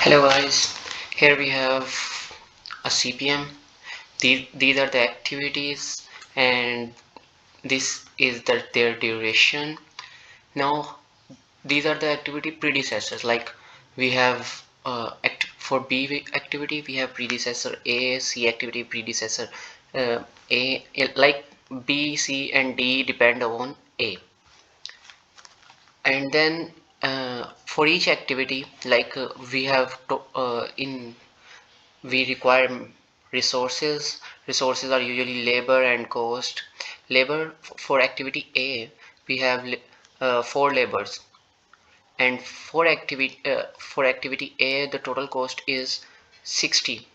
Hello guys, here we have a CPM. These are the activities and this is their duration. Now these are the activity predecessors, like we have for B activity we have predecessor A, C activity predecessor A, like B, C and D depend on A. And then for each activity, like we have to, we require resources are usually labor and cost. Labor for activity A, we have 4 labors, and for activity A the total cost is 60.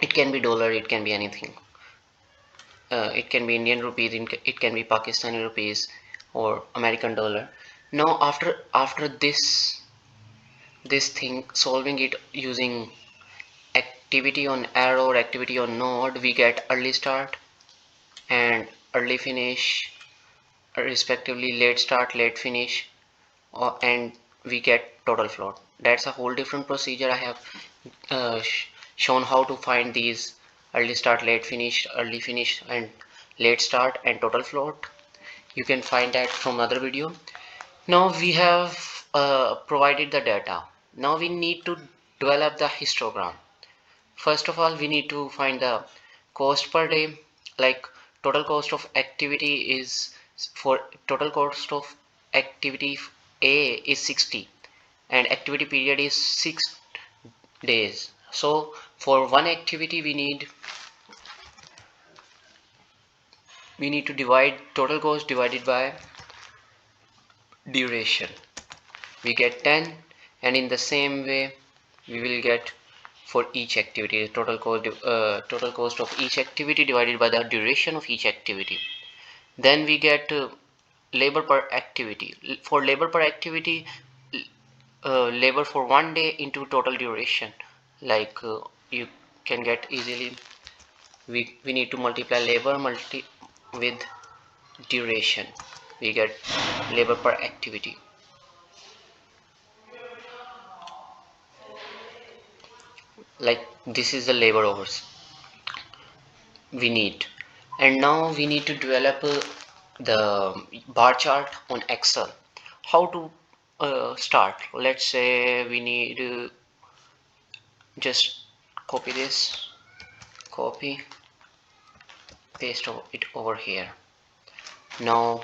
It can be dollar, it can be anything. It can be Indian rupees, it can be Pakistani rupees or American dollar. Now after this thing, solving it using activity on arrow or activity on node, we get early start and early finish, respectively late start, late finish, and we get total float. That's a whole different procedure. I have shown how to find these early start, late finish, early finish and late start and total float. You can find that from another video. Now we have provided the data. Now we need to develop the histogram. First of all, we need to find the cost per day. Like total cost of activity is, for total cost of activity A is 60 and activity period is 6 days. So for one activity we need to divide total cost divided by duration. We get 10, and in the same way we will get for each activity total cost of each activity divided by the duration of each activity. Then we get labor per activity. For labor per activity, labor for 1 day into total duration. Like you can get easily, we need to multiply labor with duration. We get labor per activity. Like this is the labor hours we need. And now we need to develop the bar chart on Excel. How to start? Let's say we need just copy this, copy, paste it over here. Now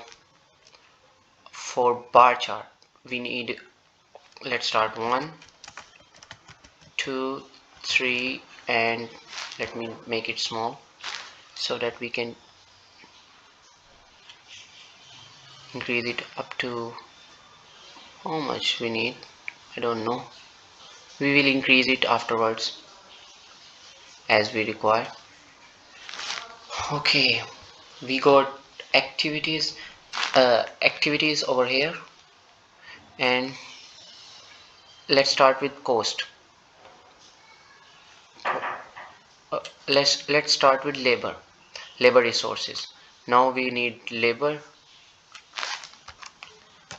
for bar chart we need, let's start 1 2 3, and let me make it small so that we can increase it up to how much we need. I don't know, we will increase it afterwards as we require. Okay, we got activities over here, and let's start with cost. Let's start with labor resources. Now we need labor,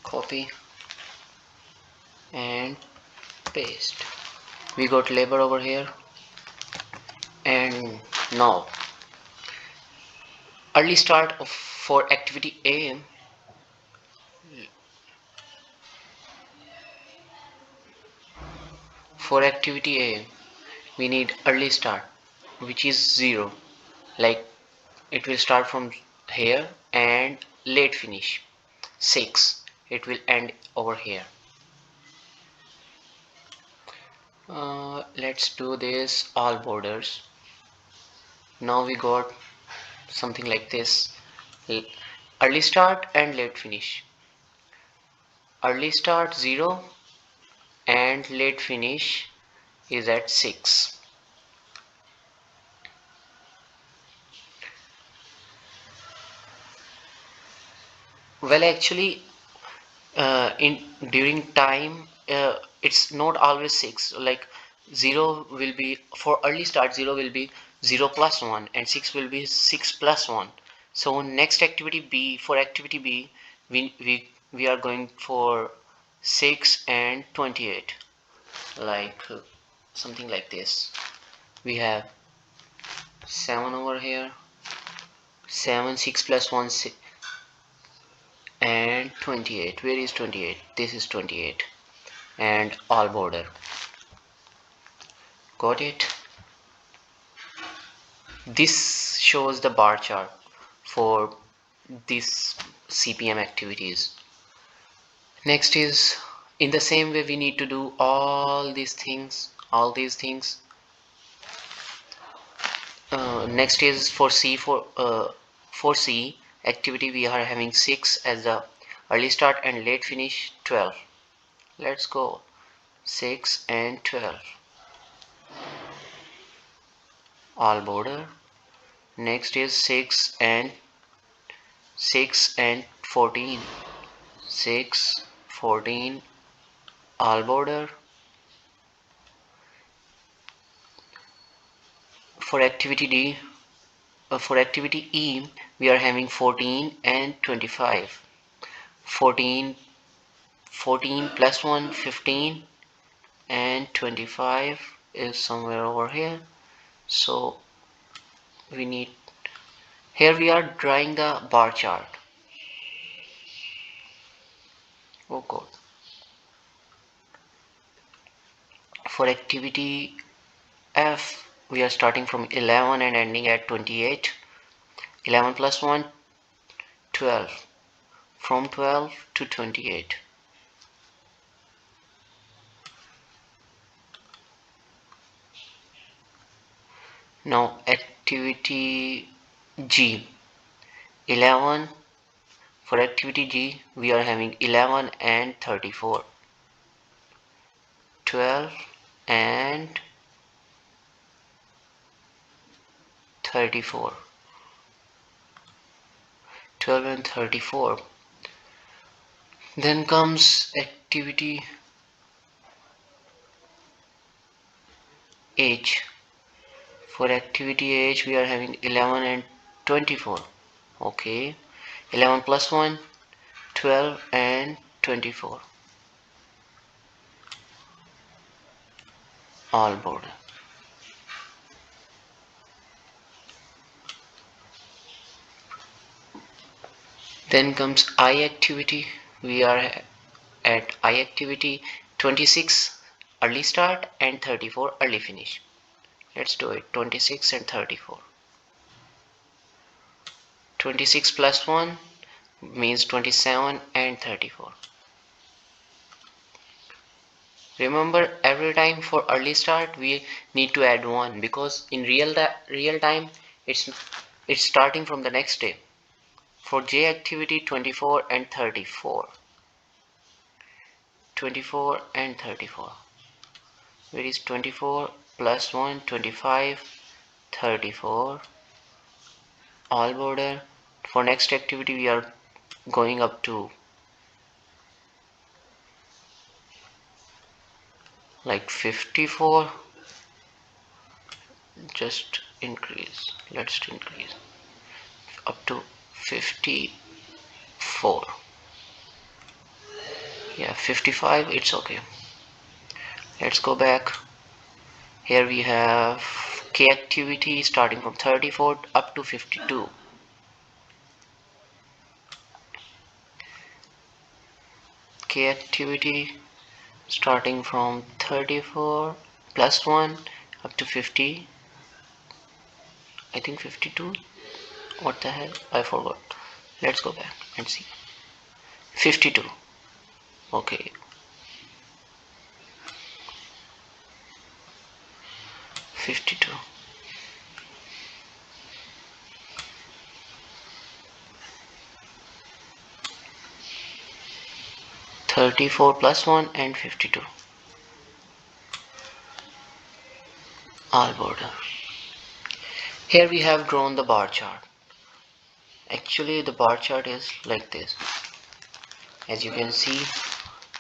copy and paste. We got labor over here. And now early start for activity A, we need early start, which is 0. Like it will start from here, and late finish 6. It will end over here. Let's do this all borders. Now we got something like this: early start and late finish. Early start 0 and late finish is at 6. Well, actually in during time it's not always 6. Like 0 will be for early start, 0 will be 0 plus 1, and 6 will be 6 plus 1. So next activity B, for activity B we are going for 6 and 28. like something like this. We have 7 over here, 7, 6 plus 1, 6, and 28. Where is 28? This is 28. And all border. Got it? This shows the bar chart for these CPM activities. Next is, in the same way we need to do all these things. Next is for C activity, we are having 6 as the early start and late finish 12. Let's go 6 and 12, all border. Next is 6 and 14, 6, 14, all border. For activity E, we are having 14 and 25. 14 plus 1, 15, and 25 is somewhere over here. So we need, here we are drawing the bar chart. Oh god. For activity F, we are starting from 11 and ending at 28. 11 plus 1, 12. From 12 to 28. Now activity G, 11. For activity G, we are having 11 and 34. 12 and 34. 12 and 34. Then comes activity H. For activity H, we are having 11 and 24. Okay. 11 plus 1, 12 and 24. All border. Then comes I activity. We are at I activity 26 early start and 34 early finish. Let's do it. 26 and 34. 26 plus 1 means 27 and 34. Remember, every time for early start we need to add 1, because in real time it's starting from the next day. For J activity 24 and 34. 24 and 34. Where is 24 plus 1, 25, 34, all border. For next activity we are going up to like 54. Just increase, let's increase up to 54. Yeah, 55, it's okay. Let's go back. Here we have K activity starting from 34 up to 52. K activity starting from 34 plus 1 up to 50. I think 52. What the hell? I forgot. Let's go back and see. 52. Okay. 52. 34 plus 1 and 52. All border. Here we have drawn the bar chart. Actually the bar chart is like this. As you can see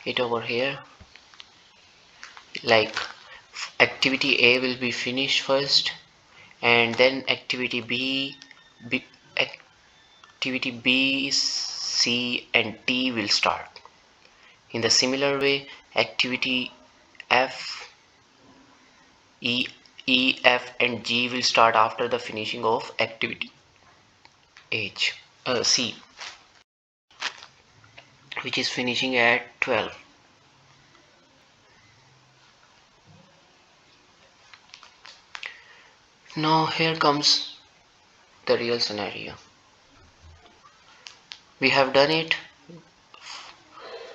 it over here, like activity A will be finished first, and then activity activity B, C and D will start. In the similar way, activity F, E, F and G will start after the finishing of activity C, which is finishing at 12. Now here comes the real scenario. We have done it.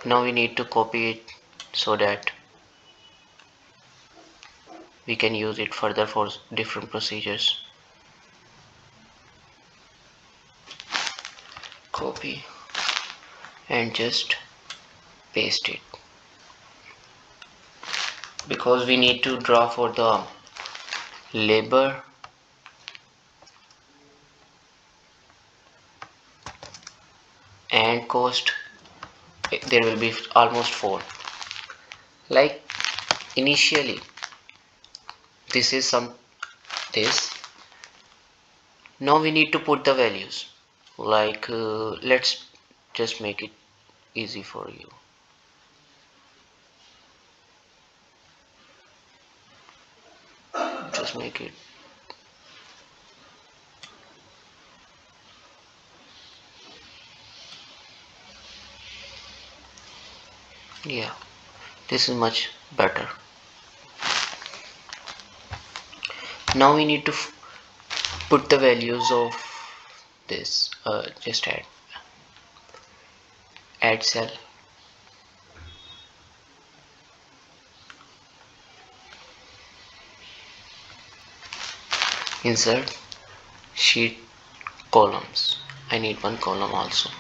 Now we need to copy it so that we can use it further for different procedures. Copy and just paste it, because we need to draw for the labor and cost. There will be almost 4. Like initially this is this. Now we need to put the values, like let's just make it easy for you. Just make it yeah, this is much better. Now we need to put the values of this. Just add cell, insert sheet columns. I need one column also.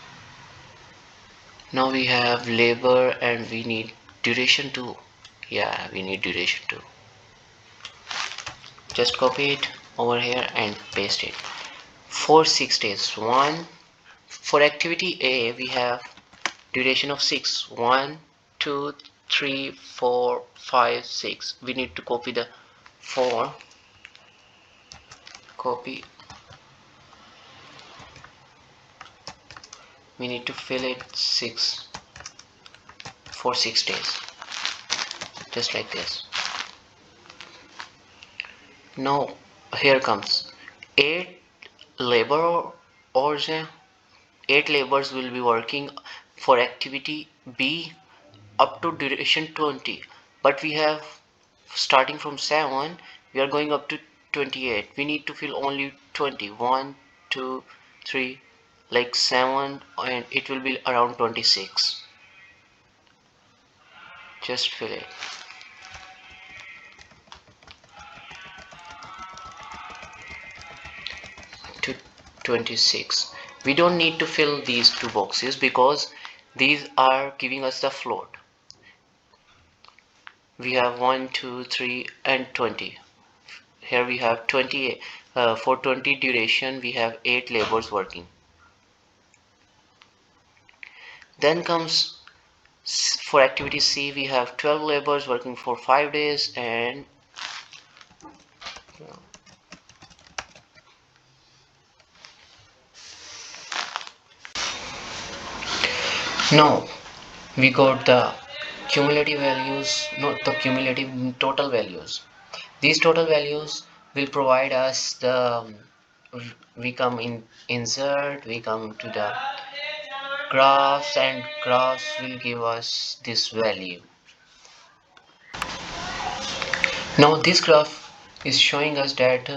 Now we have labor and we need duration too. Yeah, we need duration too. Just copy it over here and paste it. For 6 days. For activity A we have duration of 6. 1, 2, 3, 4, 5, 6. We need to copy the 4. Copy. We need to fill it 6 for 6 days. Just like this. Now here comes 8 labor hours. 8 laborers will be working for activity B up to duration 20, but we have starting from 7 we are going up to 28. We need to fill only 20. 1, 2, 3, like 7, and it will be around 26. Just fill it. To 26. We don't need to fill these 2 boxes because these are giving us the float. We have 1, 2, 3 and 20. Here we have 20. For 20 duration we have 8 laborers working. Then comes for activity C, we have 12 laborers working for 5 days, and now we got the cumulative values, not the cumulative, total values. These total values will provide us the, we come in insert, we come to the graphs, and graphs will give us this value. Now this graph is showing us that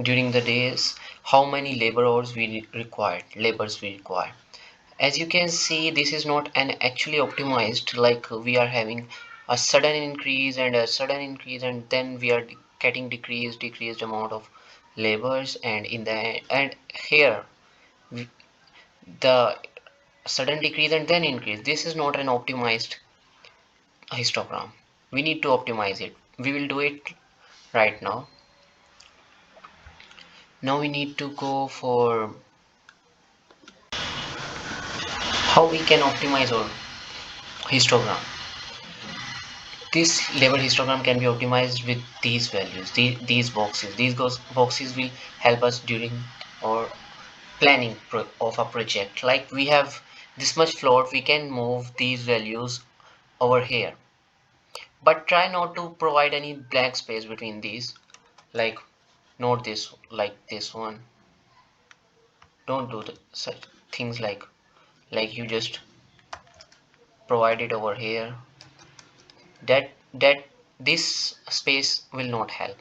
during the days how many labor hours we require. As you can see, this is not an actually optimized, like we are having a sudden increase and a sudden increase, and then we are getting decreased amount of labors, and in the and here the sudden decrease and then increase. This is not an optimized histogram. We need to optimize it. We will do it right now. Now we need to go for how we can optimize our histogram. This labor histogram can be optimized with these values, these boxes. Boxes will help us during our planning of a project. Like we have this much float, we can move these values over here. but try not to provide any blank space between these, like not this, like this one. Don't do such things, like you just provide it over here. That this space will not help,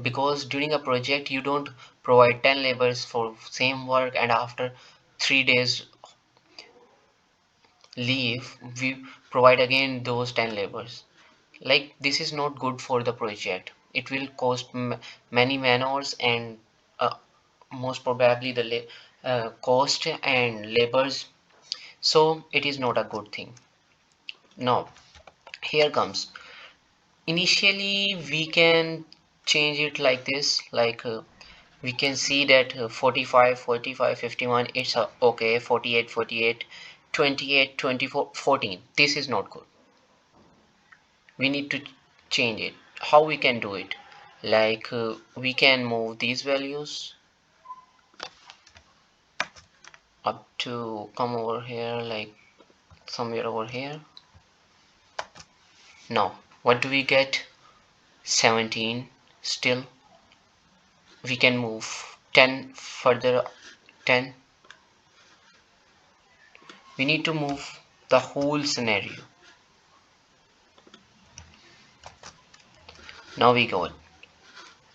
because during a project you don't provide 10 labels for same work and after 3 days leave we provide again those 10 labels. Like, this is not good for the project. It will cost many man hours, and most probably the cost and labors, so it is not a good thing. Now here comes, initially we can change it like this, we can see that 45 45 51, it's okay. 48 48 28 24 14, this is not good. We need to change it. How we can do it? We can move these values up to come over here, like somewhere over here. Now what do we get? 17. Still we can move 10 further. 10. We need to move the whole scenario. Now we go,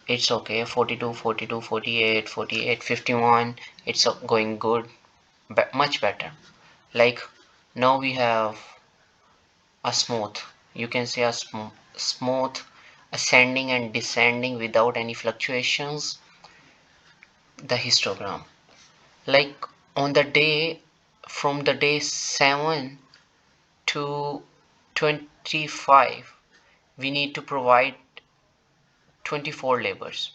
it's okay. 42 42 48 48 51, it's going good, much better. Like, now we have a smooth, you can say a smooth ascending and descending without any fluctuations, the histogram. Like, on the day, from the day 7 to 25, we need to provide 24 labors.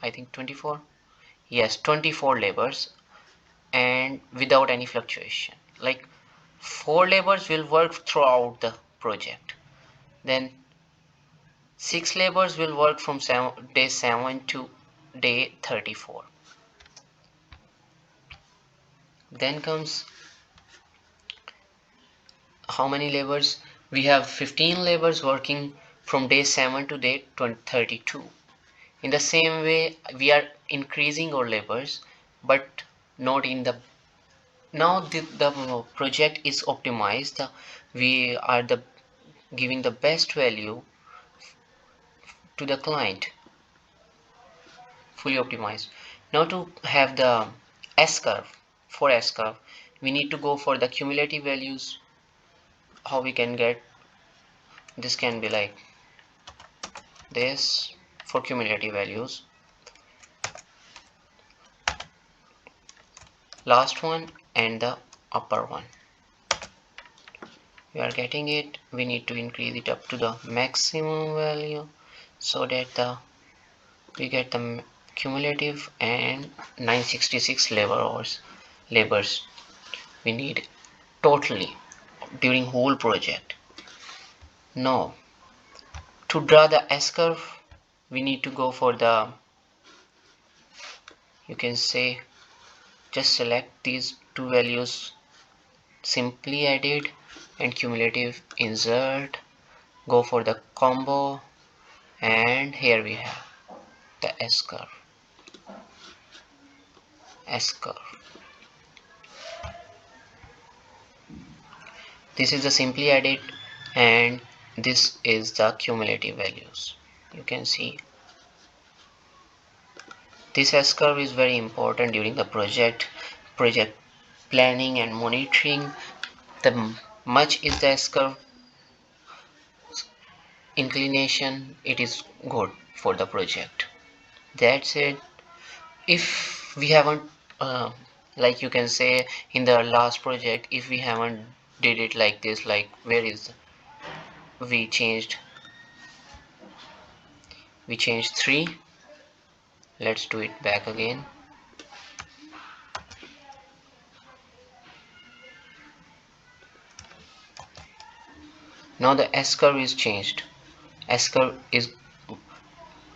I think 24, yes, 24 labors, and without any fluctuation. Like, 4 labors will work throughout the project, then 6 labors will work from day 7 to day 34. Then comes, how many labors? We have 15 labors working from day 7 to day 32. In the same way, we are increasing our labors, but not in the, now the project is optimized. We are the giving the best value to the client, fully optimized. Now to have the S curve, for S curve we need to go for the cumulative values. How we can get this? Can be like this for cumulative values, last one and the upper one. We are getting it, we need to increase it up to the maximum value so that we get the cumulative, and 966 labors we need totally during whole project. Now to draw the S curve, we need to go for the, you can say, just select these two values, simply edit and cumulative, insert, go for the combo, and here we have the S curve. This is the simply edit, and this is the cumulative values. You can see this S curve is very important during the project planning and monitoring. The much is the S curve inclination, it is good for the project. That's it. If we haven't like, you can say, in the last project, if we haven't did it like this, like, where is we changed 3. Let's do it back again. Now the S curve is changed. S curve is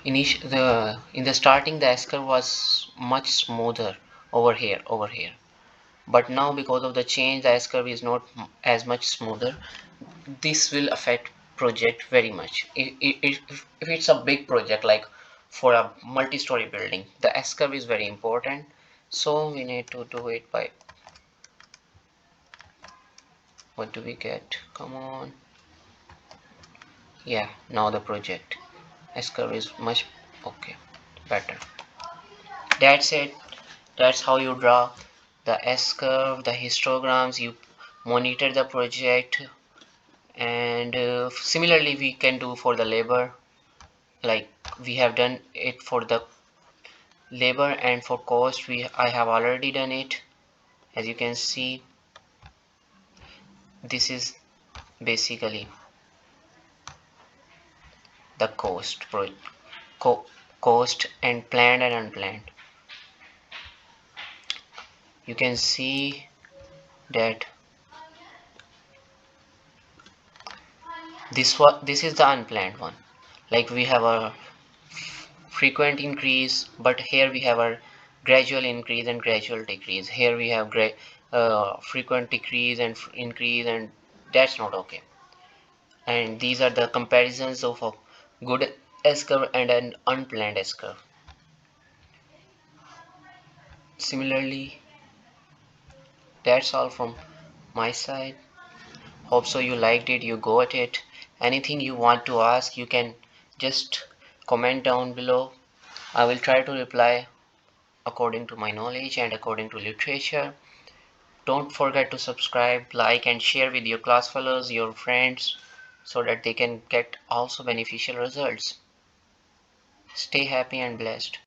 in the starting, the S curve was much smoother over here, but now because of the change, the S curve is not as much smoother. This will affect project very much. If it's a big project like for a multi-story building, the S curve is very important. So we need to do it by, what do we get? Come on. Yeah, now the project S curve is much okay, better. That's it. That's how you draw the S curve, the histograms. You monitor the project, and similarly we can do for the labor, like we have done it for the labor, and for cost I have already done it. As you can see, this is basically the co cost and planned and unplanned. You can see that this is the unplanned one. Like we have a frequent increase, but here we have a gradual increase and gradual decrease. Here we have frequent decrease and increase, and that's not okay. And these are the comparisons of a good S curve and an unplanned S curve. Similarly, that's all from my side. Hope so you liked it, you got it. Anything you want to ask, you can just comment down below. I will try to reply according to my knowledge and according to literature. Don't forget to subscribe, like, and share with your class fellows, your friends, so that they can get also beneficial results. Stay happy and blessed.